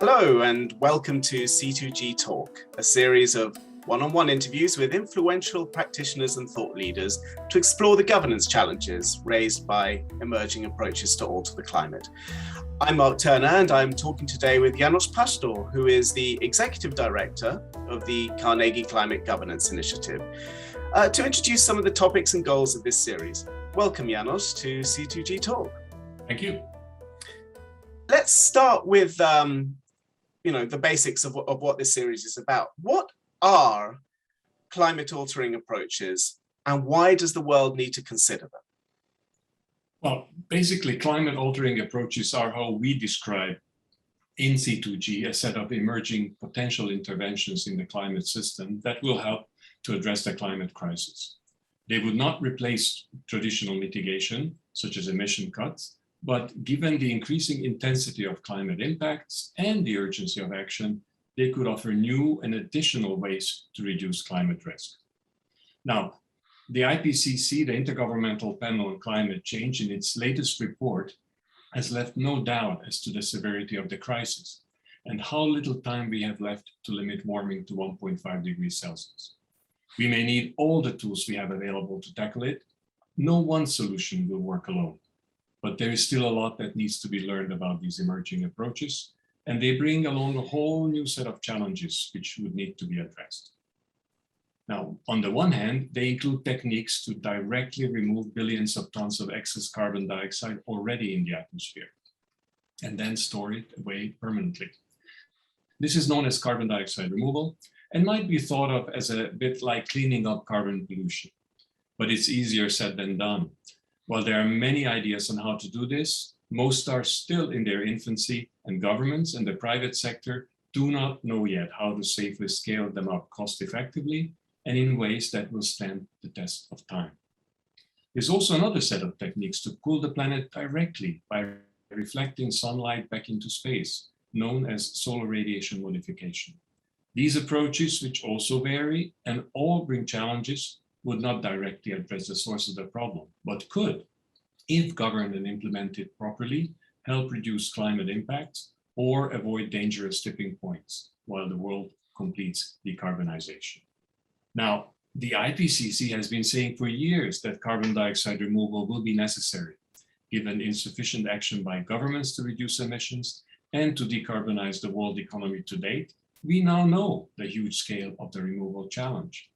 Hello and welcome to C2GTalk, a series of one-on-one interviews with influential practitioners and thought leaders to explore the governance challenges raised by emerging approaches to alter the climate. I'm Mark Turner and I'm talking today with Janos Pasztor, who is the Executive Director of the Carnegie Climate Governance Initiative, to introduce some of the topics and goals of this series. Welcome, Janos, to C2GTalk. Thank you. Let's start with the basics of what this series is about. What are climate altering approaches and why does the world need to consider them? Well, basically, climate altering approaches are how we describe in C2G a set of emerging potential interventions in the climate system that will help to address the climate crisis. They would not replace traditional mitigation, such as emission cuts, but given the increasing intensity of climate impacts and the urgency of action, they could offer new and additional ways to reduce climate risk. Now, the IPCC, the Intergovernmental Panel on Climate Change, in its latest report, has left no doubt as to the severity of the crisis and how little time we have left to limit warming to 1.5 degrees Celsius. We may need all the tools we have available to tackle it. No one solution will work alone. But there is still a lot that needs to be learned about these emerging approaches, and they bring along a whole new set of challenges which would need to be addressed. Now, on the one hand, they include techniques to directly remove billions of tons of excess carbon dioxide already in the atmosphere, and then store it away permanently. This is known as carbon dioxide removal, and might be thought of as a bit like cleaning up carbon pollution, but it's easier said than done. While there are many ideas on how to do this, most are still in their infancy, and governments and the private sector do not know yet how to safely scale them up cost effectively and in ways that will stand the test of time. There's also another set of techniques to cool the planet directly by reflecting sunlight back into space, known as solar radiation modification. These approaches, which also vary and all bring challenges, would not directly address the source of the problem, but could, if governed and implemented properly, help reduce climate impacts or avoid dangerous tipping points while the world completes decarbonization. Now, the IPCC has been saying for years that carbon dioxide removal will be necessary, given insufficient action by governments to reduce emissions and to decarbonize the world economy to date. We now know the huge scale of the removal challenge.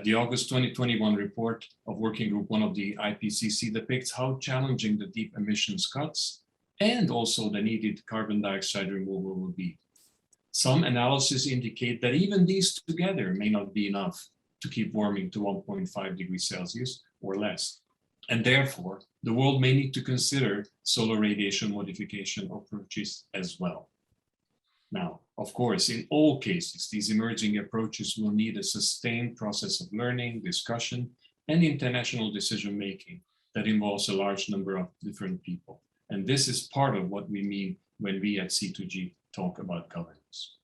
The August 2021 report of Working Group 1 of the IPCC depicts how challenging the deep emissions cuts and also the needed carbon dioxide removal will be. Some analyses indicate that even these together may not be enough to keep warming to 1.5 degrees Celsius or less. And therefore, the world may need to consider solar radiation modification approaches as well. Now, of course, in all cases, these emerging approaches will need a sustained process of learning, discussion, and international decision-making that involves a large number of different people. And this is part of what we mean when we at C2G talk about governance.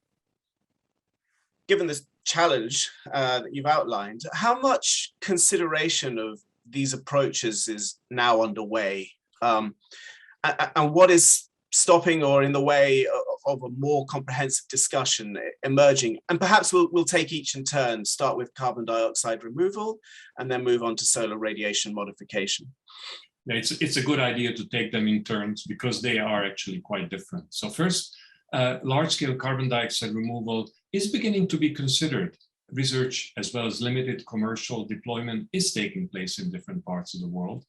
Given this challenge that you've outlined, how much consideration of these approaches is now underway? And what is stopping or in the way of a more comprehensive discussion emerging? And perhaps we'll take each in turn, start with carbon dioxide removal and then move on to solar radiation modification. Yeah, it's a good idea to take them in turns because they are actually quite different. So first, large-scale carbon dioxide removal is beginning to be considered. Research as well as limited commercial deployment is taking place in different parts of the world,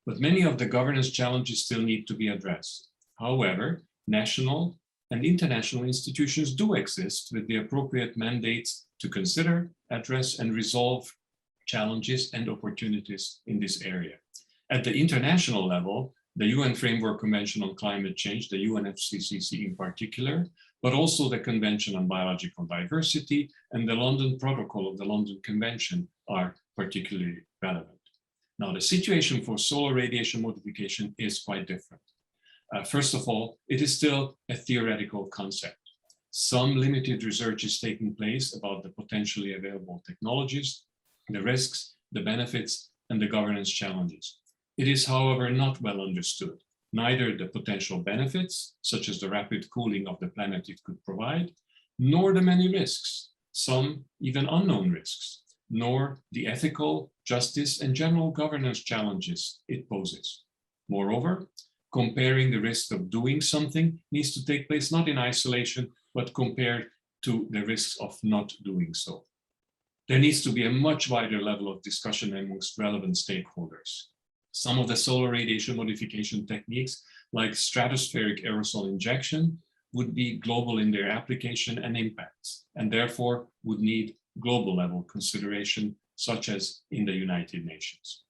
but many of the governance challenges still need to be addressed. However, national and international institutions do exist with the appropriate mandates to consider, address, and resolve challenges and opportunities in this area. At the international level, the UN Framework Convention on Climate Change, the UNFCCC in particular, but also the Convention on Biological Diversity and the London Protocol of the London Convention are particularly relevant. Now, the situation for solar radiation modification is quite different. First of all, it is still a theoretical concept. Some limited research is taking place about the potentially available technologies, the risks, the benefits, and the governance challenges. It is, however, not well understood. neither the potential benefits, such as the rapid cooling of the planet it could provide, nor the many risks, some even unknown risks, nor the ethical, justice, and general governance challenges it poses. Moreover, comparing the risk of doing something needs to take place not in isolation, but compared to the risks of not doing so. There needs to be a much wider level of discussion amongst relevant stakeholders. Some of the solar radiation modification techniques, like stratospheric aerosol injection, would be global in their application and impacts, and therefore would need global level consideration, such as in the United Nations.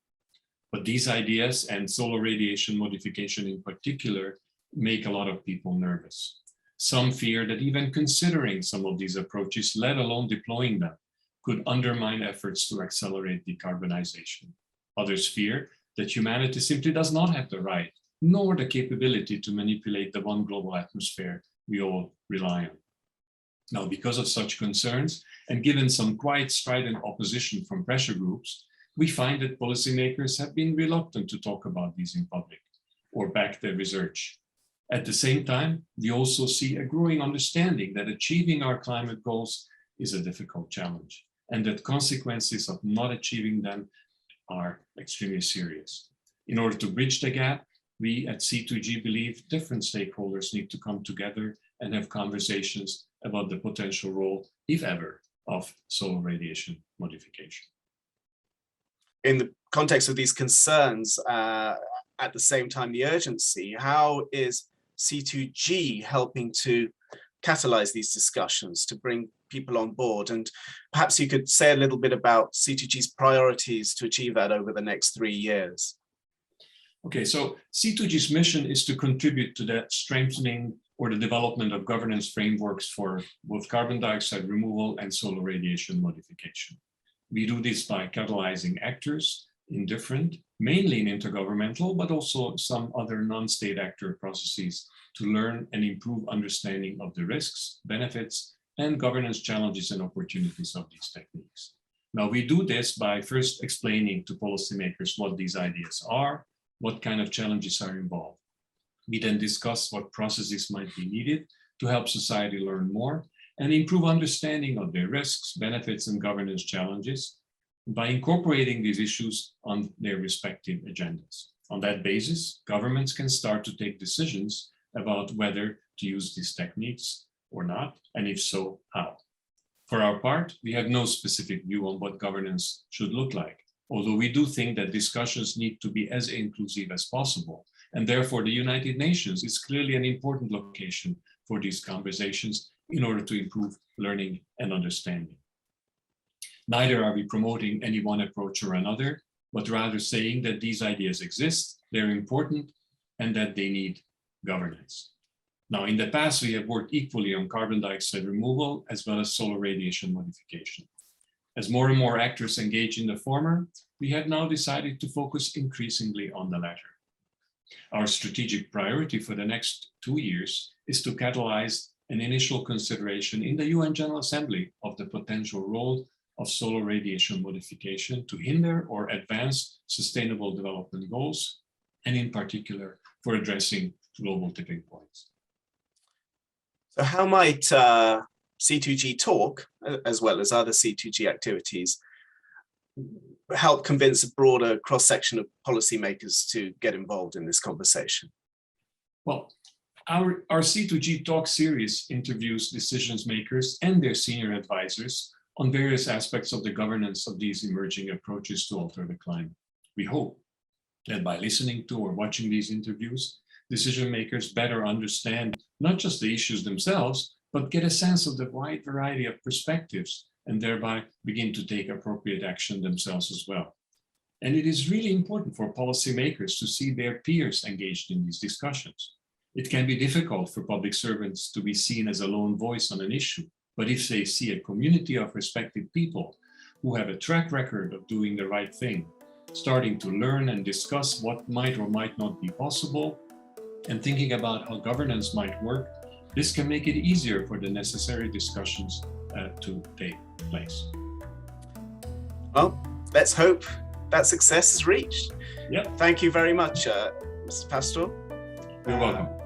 But these ideas, and solar radiation modification in particular, make a lot of people nervous. Some fear that even considering some of these approaches, let alone deploying them, could undermine efforts to accelerate decarbonization. Others fear that humanity simply does not have the right, nor the capability to manipulate the one global atmosphere we all rely on. Now, because of such concerns, and given some quite strident opposition from pressure groups, we find that policymakers have been reluctant to talk about these in public or back their research. At the same time, we also see a growing understanding that achieving our climate goals is a difficult challenge, and that consequences of not achieving them are extremely serious. In order to bridge the gap, we at C2G believe different stakeholders need to come together and have conversations about the potential role, if ever, of solar radiation modification. In the context of these concerns, at the same time, the urgency, how is C2G helping to catalyze these discussions to bring people on board? And perhaps you could say a little bit about C2G's priorities to achieve that over the next 3 years. Okay, so C2G's mission is to contribute to the strengthening or the development of governance frameworks for both carbon dioxide removal and solar radiation modification. We do this by catalyzing actors in different, mainly in intergovernmental, but also some other non-state actor processes to learn and improve understanding of the risks, benefits, and governance challenges and opportunities of these techniques. Now, we do this by first explaining to policymakers what these ideas are, what kind of challenges are involved. We then discuss what processes might be needed to help society learn more and improve understanding of their risks, benefits, and governance challenges by incorporating these issues on their respective agendas. On that basis, governments can start to take decisions about whether to use these techniques or not, and if so, how. For our part, we have no specific view on what governance should look like, although we do think that discussions need to be as inclusive as possible, and therefore the United Nations is clearly an important location for these conversations in order to improve learning and understanding. Neither are we promoting any one approach or another, but rather saying that these ideas exist, they're important, and that they need governance. Now, in the past, we have worked equally on carbon dioxide removal as well as solar radiation modification. As more and more actors engage in the former, we have now decided to focus increasingly on the latter. Our strategic priority for the next 2 years is to catalyze an initial consideration in the UN General Assembly of the potential role of solar radiation modification to hinder or advance sustainable development goals, and in particular for addressing global tipping points. So how might C2GTalk, as well as other C2G activities, help convince a broader cross-section of policymakers to get involved in this conversation? Well, our C2GTalk series interviews decision makers and their senior advisors on various aspects of the governance of these emerging approaches to alter the climate. We hope that by listening to or watching these interviews, decision makers better understand not just the issues themselves, but get a sense of the wide variety of perspectives and thereby begin to take appropriate action themselves as well. And it is really important for policymakers to see their peers engaged in these discussions. It can be difficult for public servants to be seen as a lone voice on an issue, but if they see a community of respected people who have a track record of doing the right thing, starting to learn and discuss what might or might not be possible, and thinking about how governance might work, this can make it easier for the necessary discussions to take place. Well, let's hope that success is reached. Yep. Thank you very much, Mr. Pasztor. You're welcome.